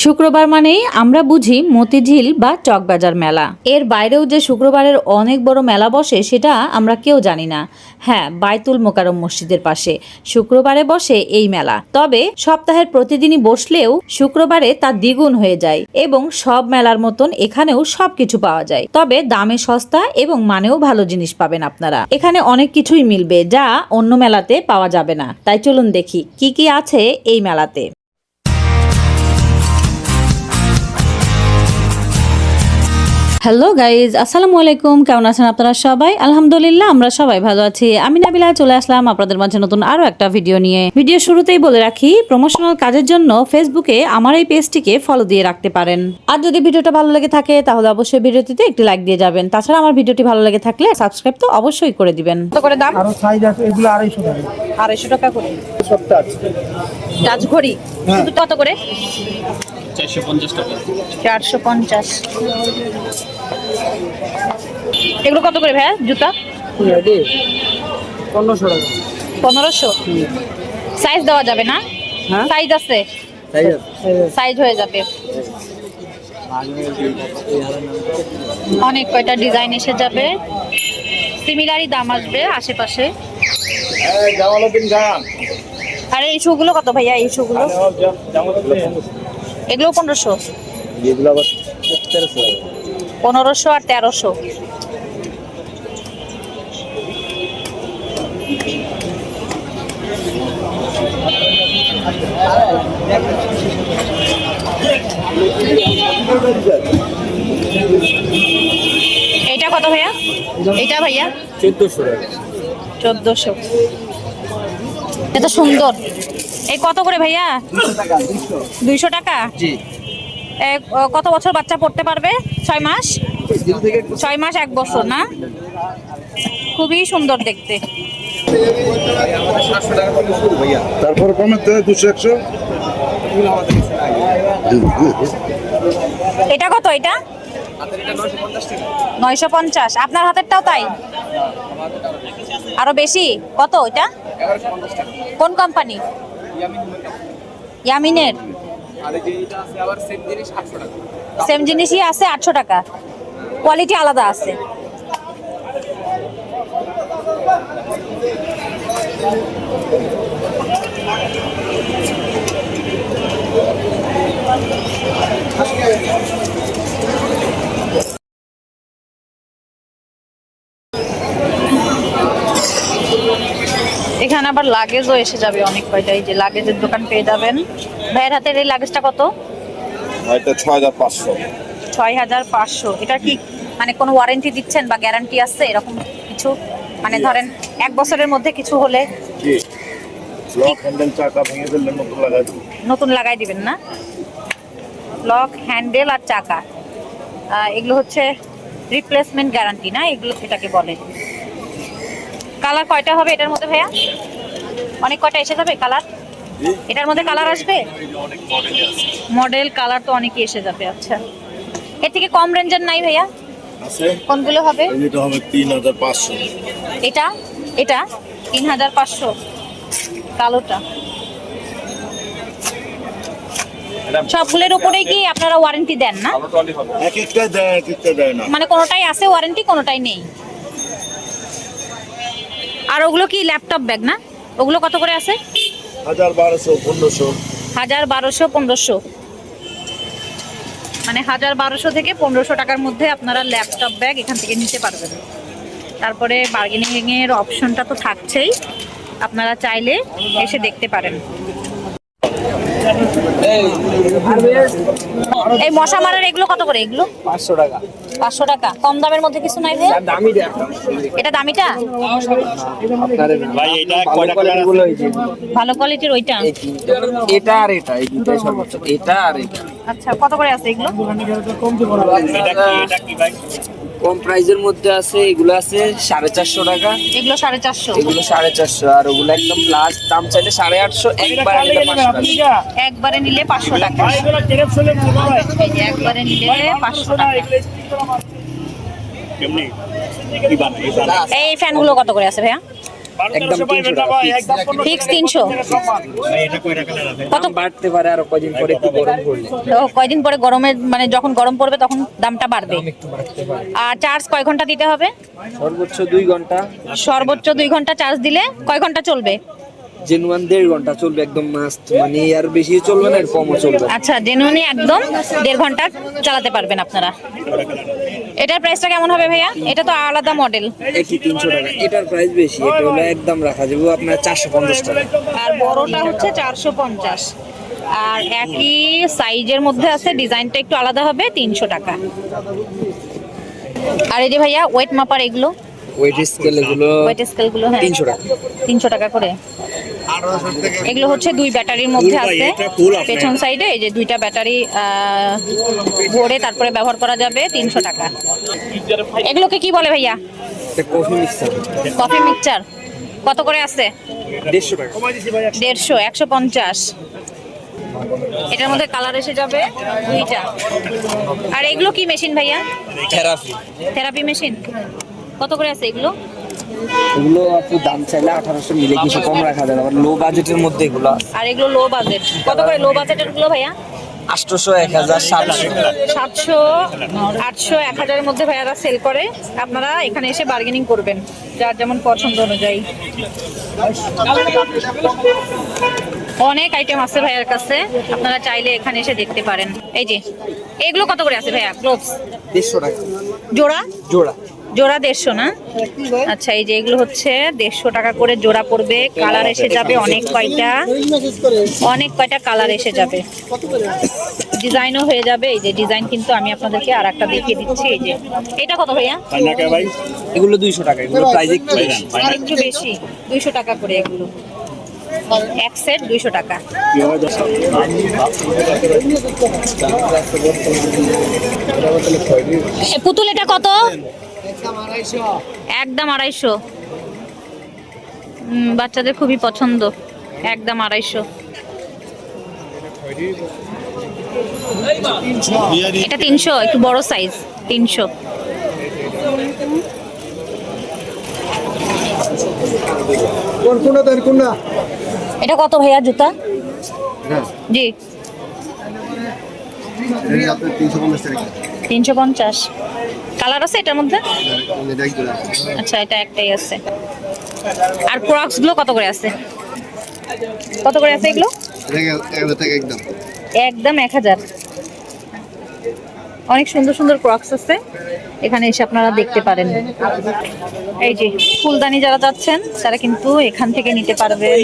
শুক্রবার মানেই আমরা বুঝি মতিঝিল বা চকবাজার মেলা। এর বাইরেও যে শুক্রবারের অনেক বড় মেলা বসে সেটা আমরা কেউ জানি না। হ্যাঁ, বাইতুল মোকাররম মসজিদের পাশে শুক্রবারে বসে এই মেলা। তবে সপ্তাহের প্রতিদিনই বসলেও শুক্রবারে তা দ্বিগুণ হয়ে যায় এবং সব মেলার মতন এখানেও সবকিছু পাওয়া যায়। তবে দামে সস্তা এবং মানেও ভালো জিনিস পাবেন আপনারা। এখানে অনেক কিছুই মিলবে যা অন্য মেলাতে পাওয়া যাবে না। তাই চলুন দেখি কি কি আছে এই মেলাতে। হ্যালো গাইজ, আসসালামু আলাইকুম। কেমন আছেন আপনারা সবাই? আলহামদুলিল্লাহ আমরা সবাই ভালো আছি। আমি নাবিলা চলে আসলাম আপনাদের মাঝে নতুন আরো একটা ভিডিও নিয়ে। ভিডিও শুরুতেই বলে রাখি, প্রমোশনাল কাজের জন্য ফেসবুকে আমার এই পেজটিকে ফলো দিয়ে রাখতে পারেন। আর যদি ভিডিওটা ভালো লেগে থাকে তাহলে অবশ্যই ভিডিওটিতে একটি লাইক দিয়ে যাবেন। তাছাড়া আমার ভিডিওটি ভালো লেগে থাকলে সাবস্ক্রাইব তো অবশ্যই করে দিবেন। কত করে দাম? আরো সাইজ আছে, এগুলো 250 টাকা। 250 টাকা করে সব টাচ টাচ ঘড়ি শুধু কত করে? 450 টাকা। 450। এগুলো কত করে ভাইয়া জুতা? রেডি 1500 টাকা। 1500। সাইজ দেওয়া যাবে না? হ্যাঁ সাইজ আছে, সাইজ আছে। সাইজ হয়ে যাবে। অনেক কয়টা ডিজাইন এসে যাবে, সিমিলারই দাম আসবে আশেপাশে। আর এই শুগুলো কত ভাইয়া? এই শুগুলো এগুলো 1500। এগুলো আবার 1300 1500 আর 1300। এইটা কত ভাইয়া? এইটা ভাইয়া 1400 টাকা। 1400। এটা সুন্দর। এই কত করে ভাইয়া? 200 টাকা। জি। কত বছর বাচ্চা পড়তে পারবে? 6 মাস? 6 মাস 1 বছর না? খুবই সুন্দর দেখতে। তারপর কমে 200 100। এটা কত? এটা 950। আপনার হাতেরটাও তাই? আরো বেশি? কত এটা? কোন কোম্পানি? ইয়ামিনের। সেম জিনিসই আছে 800 টাকা, কোয়ালিটি আলাদা আছে। এখানে আবার লাগেজও এসে যাবে অনেক কয়টা। এই যে লাগেজের দোকান পেয়ে যাবেন। ভাইয়ের হাতের এই লাগেজটা কত? এটা 6500। 6500। এটা কি মানে কোনো ওয়ারেন্টি দিচ্ছেন বা গ্যারান্টি আছে এরকম কিছু? মানে ধরেন 1 বছরের মধ্যে কিছু হলে জি, লক হ্যান্ডেল চাকা ভেঙে দিলে নতুন লাগাই দিই। নতুন লাগাই দিবেন না? লক, হ্যান্ডেল আর চাকা, এগুলো হচ্ছে রিপ্লেসমেন্ট গ্যারান্টি না? এগুলো এটাকে বলে। কালার কয়টা হবে এটার মধ্যে ভাইয়া? অনেক কয়টা এসে যাবে কালার? এটার মধ্যে কালার আসবে? মডেল কালার তো অনেকই এসে যাবে। আচ্ছা, এর থেকে কম রেঞ্জের নাই ভাইয়া? আছে। কোনগুলো হবে? এটা হবে 3500। এটা এটা 3500 কালোটা। সবগুলোর উপরেই কি আপনারা ওয়ারেন্টি দেন না? এক একটা দেয়, এক একটা দেয় না। মানে কোনোটাই আছে ওয়ারেন্টি, কোনোটাই নেই। আর ওগুলো কি ল্যাপটপ ব্যাগ না? ওগুলো কত করে আছে? 1200 1500। 1200 1500। মানে 1200 থেকে 1500 টাকার মধ্যে আপনারা ল্যাপটপ ব্যাগ এখান থেকে নিতে পারবেন। তারপরে বার্গেনিং এর অপশনটা তো থাকছেই, আপনারা চাইলে এসে দেখতে পারেন। এই মশা মারার এগুলো কত করে? এগুলো 500 টাকা। 500 টাকা। কম দামের মধ্যে কিছু নাই ভাই? দামি দেখ। এটা দামিটা? ভাই এটা কয়টা কালার আছে? ভালো কোয়ালিটির ওইটা? এটা আর এটা, এই দুটাই সর্বোচ্চ। এটা আর এটা। আচ্ছা, কত করে আছে এগুলো? এটা কি ভাই? কম প্রাইজের মধ্যে আছে, এগুলো আছে 450 টাকা। এগুলো 450। এগুলো 450। আর ওগুলো একদম লাস্ট দাম চাইলে 850। একবারে নিলে 500 টাকা। একবারে নিলে 500 টাকা। এই যে একবারে নিলে 500 টাকা। কেমনি কি বানাই? এই ফ্যানগুলো কত করে আছে ভাইয়া? একদম 300 টাকা ফিক্স 300। কত বাড়তে পারে আর কয়দিন পরে একটু গরম পড়লে তো কয়দিন পরে গরমের মানে যখন গরম পড়বে তখন দামটা বাড়বে। একটু বাড়তে পারে। আর চার্জ কয় ঘন্টা দিতে হবে? সর্বোচ্চ 2 ঘন্টা, সর্বোচ্চ 2 ঘন্টা চার্জ দিলে কয় ঘন্টা চলবে? জেনুয়ান 1.5 ঘন্টা চলবে একদম মাস্ট, মানে আর বেশি চলবে না আর কমও চলবে না। আচ্ছা, জেনুইনই একদম 1.5 ঘন্টা চালাতে পারবেন আপনারা। এটার প্রাইসটা কেমন হবে ভাইয়া? এটা তো আলাদা মডেল। একই 300 টাকা, এটার প্রাইস বেশি, এটা হলো একদম রাখা যাবে আপনার 450 টাকা। আর বড়টা হচ্ছে 450। আর একই সাইজের মধ্যে আছে, ডিজাইনটা একটু আলাদা হবে, 300 টাকা। আর এই যে ভাইয়া ওয়েট মাপার এগুলো, ওয়েট স্কেল এগুলো ওয়েট স্কেলগুলো, হ্যাঁ 300 টাকা। 300 টাকা করে। এগুলো হচ্ছে 2 ব্যাটারির মধ্যে আছে, পেছন সাইডে এই যে 2টা ব্যাটারি ভরে তারপরে ব্যবহার করা যাবে, 300 টাকা। এগুলোকে কি বলে ভাইয়া? এটা কফি মিক্সার, কফি মিক্সচার। কত করে আছে? 150 টাকা। 150, 150। এটার মধ্যে কালার এসে যাবে 2টা। আর এগুলো কি মেশিন ভাইয়া? Therapy, therapy machine. কত করে আছে এগুলো? এগুলো আপনি দাম চাইলে 1800 মিলে কিছু কম রাখা যাবে, আর লো বাজেটের মধ্যে এগুলো আছে। আর এগুলো লো বাজেট। কত করে লো বাজেটের গুলো ভাইয়া? 800, 1000, 700। 700, 800, 1000 এর মধ্যে ভাইয়ারা সেল করে। আপনারা এখানে এসে বার্গেনিং করবেন যার যেমন পছন্দ অনুযায়ী। অনেক আইটেম আছে ভাইয়ার কাছে, আপনারা চাইলে এখানে এসে দেখতে পারেন। এই যে এগুলো কত করে আছে ভাইয়া? গ্লোভস 150 টাকা জোড়া? জোড়া। জোড়া 150 না? আচ্ছা, এই যে এগুলো হচ্ছে 150 টাকা করে জোড়া পড়বে। কালার এসে যাবে অনেক কয়টা কালার এসে যাবে, ডিজাইনও হয়ে যাবে। এই যে ডিজাইন কিন্তু আমি আপনাদেরকে আর একটা দেখিয়ে দিচ্ছি। এই যে এটা কত ভাইয়া? এগুলো 200 টাকা, এগুলো প্রাইস একটু বেশি। আর একটু বেশি, 200 টাকা করে এগুলো। এক সেট 200 টাকা। পুতুল এটা কত? একদম 250। বাচ্চাদের খুবই পছন্দ, একদম 250। এটা 300, একটু বড় সাইজ, 300। এটা কত ভাইয়া জুতা? জি 350। কালার আছে এটার মধ্যে? আচ্ছা, এটা একটাই আছে। আর ক্রক্স গুলো কত করে আছে? কত করে আছে এগুলো? একদম 1000। অনেক সুন্দর সুন্দর ক্রক্স আছে, এখানে এসে আপনারা দেখতে পারেন। এই যে ফুলদানি যারা যাচ্ছেন তারা কিন্তু এখান থেকে নিতে পারবেন।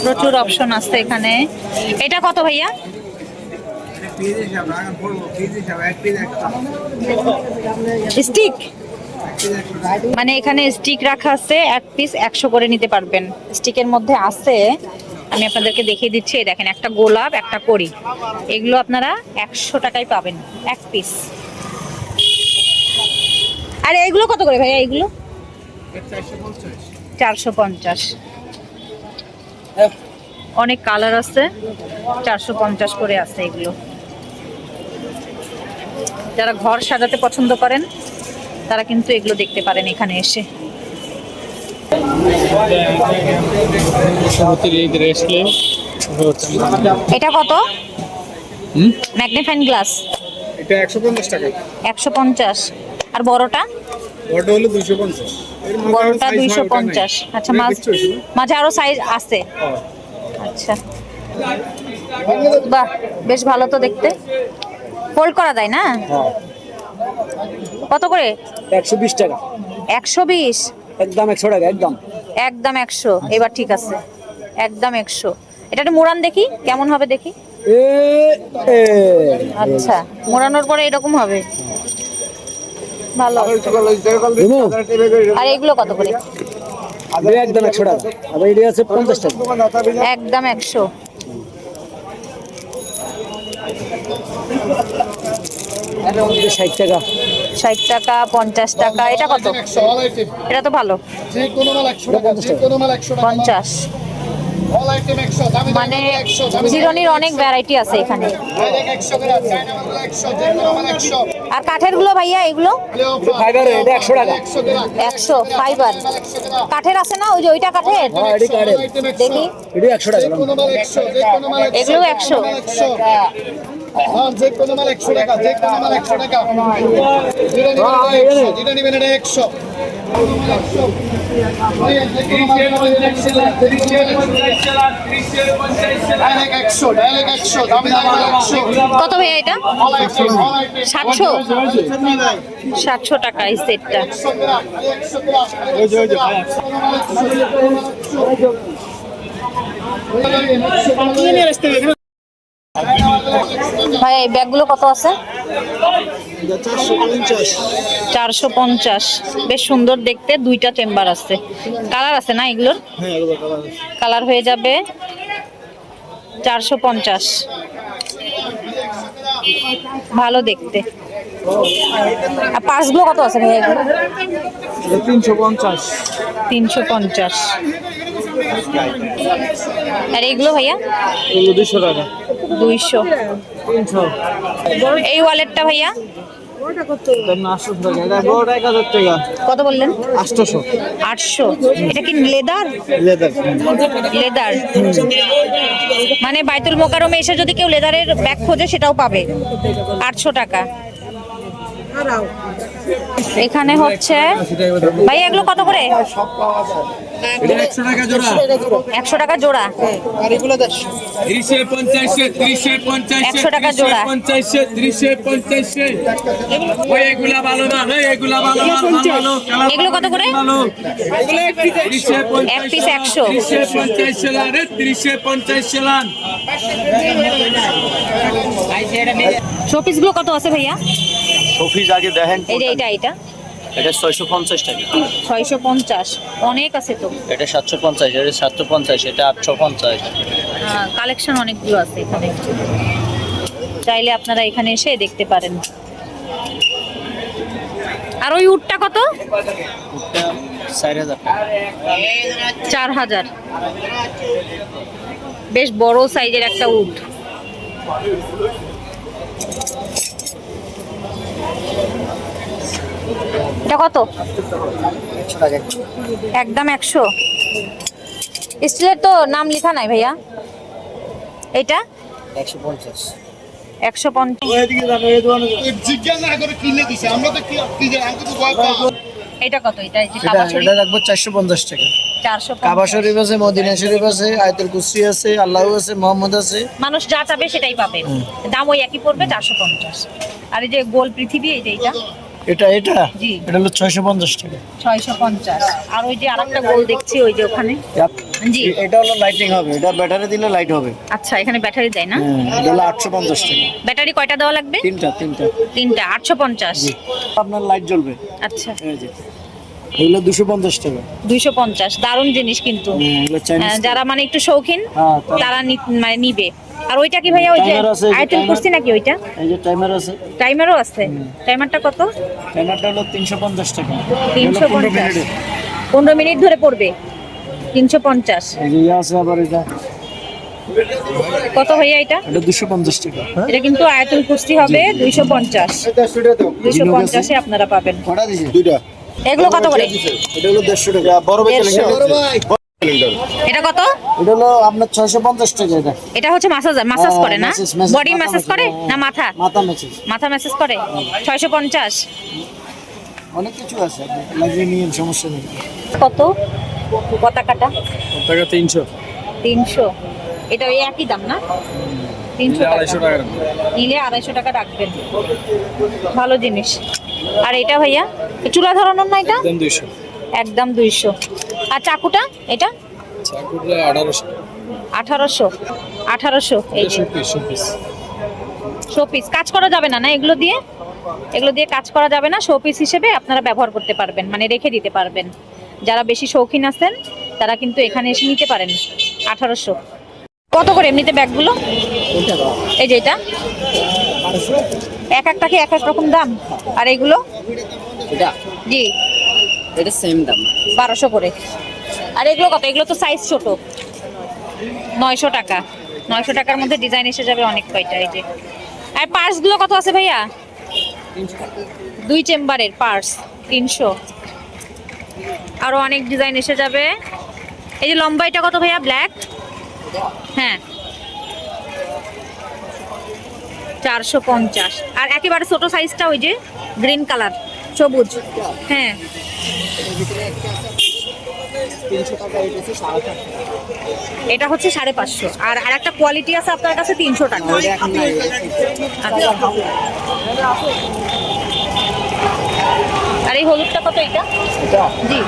প্রচুর অপশন আছে এখানে। এটা কত ভাইয়া? স্টিক, মানে এখানে স্টিক রাখা আছে, এক পিস 100 করে নিতে পারবেন। স্টিকের মধ্যে আছে, আমি আপনাদেরকে দেখিয়ে দিচ্ছি। এই দেখেন, একটা গোলাপ, একটা কড়ি, এগুলো আপনারা 100 টাকায় পাবেন এক পিস। আর এইগুলো কত করে ভাইয়া? এইগুলো 450। অনেক কালার আছে, 450 করে আছে এগুলো। যারা ঘর সাজাতে পছন্দ করেন তারা কিন্তু এগুলো দেখতে পারেন এখানে এসে। এটা কত? ম্যাগনিফাইং গ্লাস, এটা 150 টাকা। 150। আর বড়টা? বড়টা হলো 250। বড়টা 250। আচ্ছা, মাঝে আরো সাইজ আছে। আচ্ছা, বাহ, বেশ ভালো তো দেখতে। ফোল্ড করা যায় না? কত করে? 120 টাকা। 120? একদম 100 টাকা, একদম একদম 100। এবার ঠিক আছে, একদম 100। এটা একটু মোড়ান দেখি কেমন হবে, দেখি। আচ্ছা, মোড়ানোর পরে এরকম হবে, ভালো। আর এগুলো কত করে? একদম 100 টাকা। আবার এটা আছে 50 টাকা। একদম 100। এটা 60 টাকা। 60 টাকা, 50 টাকা। এটা কত? এটা তো ভালো, 50। মানে জিরনির অনেক ভ্যারাইটি আছে এখানে। আর কাঠের গুলো ভাইয়া এগুলো ফাইবার এটা 100 টাকা। 100 ফাইবার। কাঠের আছে না ওই যে ওইটা কাঠের? হ্যাঁ এটি কাঠের। দেখি এটি 100 টাকা। এগুলো 100। হ্যাঁ যে কোনো মাল 100 টাকা, যে কোনো মাল 100 টাকা। যেটা নেবেন এটা 100। কত ভাইয়া এটা? 700। 700 টাকা এই সেটটা। ভাই এই ব্যাগগুলো কত আছে? 450। বেশ সুন্দর দেখতে, দুইটা চেম্বার আছে। কালার আছে না এগুলোর? কালার হয়ে যাবে 450। ভালো দেখতে। আর পার্সগুলো কত আছে ভাই এগুলো? 350। 350। আর এগুলো ভাইয়া? এগুলো 200 টাকা। 200। 300। এই ওয়ালেটটা ভাইয়া? এটা 800 টাকা। এটা বড় 1000 টাকা। কত বললেন? 800। 800। এটা কি লেদার? লেদার। লেদার মানে বাইতুল মোকাররমে এসে যদি কেউ লেদারের ব্যাগ খোঁজে সেটাও পাবে। 800 টাকা। এখানে হচ্ছে ভাই এগুলো কত করে? 100 টাকা জোড়া। 100 টাকা জোড়া। 100 টাকা জোড়া। এগুলা ভালো মাল, এগুলা ভালো মাল, ভালো। এগুলো কত করে? এক পিস 100। 350 সেলান, 350 সেলান। শোপিস গুলো কত আছে ভাইয়া? শোপিস আগে দেখেন। এই যে এটা এটা 650 টাকা। 650। অনেক আছে তো। এটা 750, এটা 750, এটা 850। কালেকশন অনেকগুলো আছে এখানে, চাইলে আপনারা এখানে এসে দেখতে পারেন। আর ওই উটটা কত? এটা 4000 টাকা। 4000। বেশ বড় সাইজের একটা উট। এটা কত? 100 টাকা। একদম 100। স্টিলের তো নাম লেখা নাই ভাইয়া। এটা 150। 150। জিজ্ঞাসা না করে কিনে দিছে, আমরা তো কি জানি, আমি তো ভয় পাই। এটা কত? এটা এই যে এটা কাবা শরীফ। এটা রাখবো 450 টাকা। 450। কাবা শরীফ আছে, মদিনা শরীফ আছে, আয়াতুল কুরসি আছে, আল্লাহ আছে, মোহাম্মদ আছে। মানুষ যা চাবে সেটাই পাবে। দাম ওই একই পড়বে 450। আর এই যে গোল পৃথিবী এই যে এটা এটা জি। এটা হলো 650 টাকা। 650। আর ওই যে আরেকটা গোল দেখছি ওই যে ওখানে। জি। এটা হলো লাইটিং হবে, এটা ব্যাটারি দিলে লাইট হবে। আচ্ছা এখানে ব্যাটারি দেয় না? এটা হলো 850 টাকা। ব্যাটারি কয়টা দেওয়া লাগবে? তিনটা। তিনটা। 850। আপনার লাইট জ্বলবে। আচ্ছা এই যে এগুলো 250 টাকা। 250। দারুণ জিনিস কিন্তু। এগুলো চাইনিজ। যারা মানে একটু শৌখিন হ্যাঁ, তারা মানে নিবে। আর ওইটা কি ভাইয়া? ওই যে টাইমার আছে, এই যে আয়াতুল টাইমার। কুরসি নাকি ওইটা? এই যে টাইমার আছে। টাইমারও আছে। টাইমারটা কত? টাইমারটা হলো 350 টাকা। 350। 15 মিনিট ধরে পড়বে। 350। এই যে আছে আবার এটা। কত ভাইয়া এটা? এটা 250 টাকা। এটা কিন্তু আয়াতুল কুরসি হবে 250। 250 এ আপনারা পাবেন। কটা দিছে? দুইটা। এগুলো কত করে? এটা হলো 150 টাকা। বড় ভাই 150। বড় ভাই। এটা কত? এটা হলো আপনার 650 টাকা। এটা এটা হচ্ছে মাসাজ করে না? ম্যাসাজ, বডি মাথা ম্যাসাজ করে ম্যাসাজ, না মাথা? মাথা ম্যাসাজ। মাথা ম্যাসাজ করে। 650। অনেক কিছু আছে, লাগিয়ে নিয়ে সমস্যা নেই। কত পতাকাটা? টাকা 300। 300। এটা ওই একই দাম না? 300 টাকা। নিলে 250 টাকা রাখবেন। ভালো জিনিস। আর এটা ভাইয়া চুলা ধরানোর না? এটা একদম 200। একদম 200। আর চাকুটা এটা? চাকুটা 1800। 1800। 1800। এই যে শোপিস। কাজ করা যাবে না এগুলো দিয়ে? এগুলো দিয়ে কাজ করা যাবে না, শোপিস হিসেবে আপনারা ব্যবহার করতে পারবেন, মানে রেখে দিতে পারবেন। যারা বেশি শৌখিন আছেন তারা কিন্তু এখানে এসে নিতে পারেন। 1800। কত করে এমনিতে ব্যাগগুলো? এই যে এটা এক একটা কি এক এক রকম দাম? আর এগুলো? এটা জি এটা সেম দাম। 1200 করে। আর এগুলো কত? এগুলো তো সাইজ ছোট। 900 টাকা। 900 টাকার মধ্যে ডিজাইন এসে যাবে অনেক কয়টা। এই যে আর পার্সগুলো কত আছে ভাইয়া? 2 চেম্বারের পার্স 300। আরো অনেক ডিজাইন এসে যাবে। এই যে লম্বা এটা কত ভাইয়া? ব্ল্যাক, হ্যাঁ 450। আর একেবারে ছোট সাইজটা ওই যে গ্রিন কালার সবুজ, হ্যাঁ এটা হচ্ছে 550। আর আরেকটা কোয়ালিটি আছে আপনার কাছে 300 টাকা। আচ্ছা। আর এই হলুদটা কত এটা? জি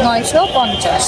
950।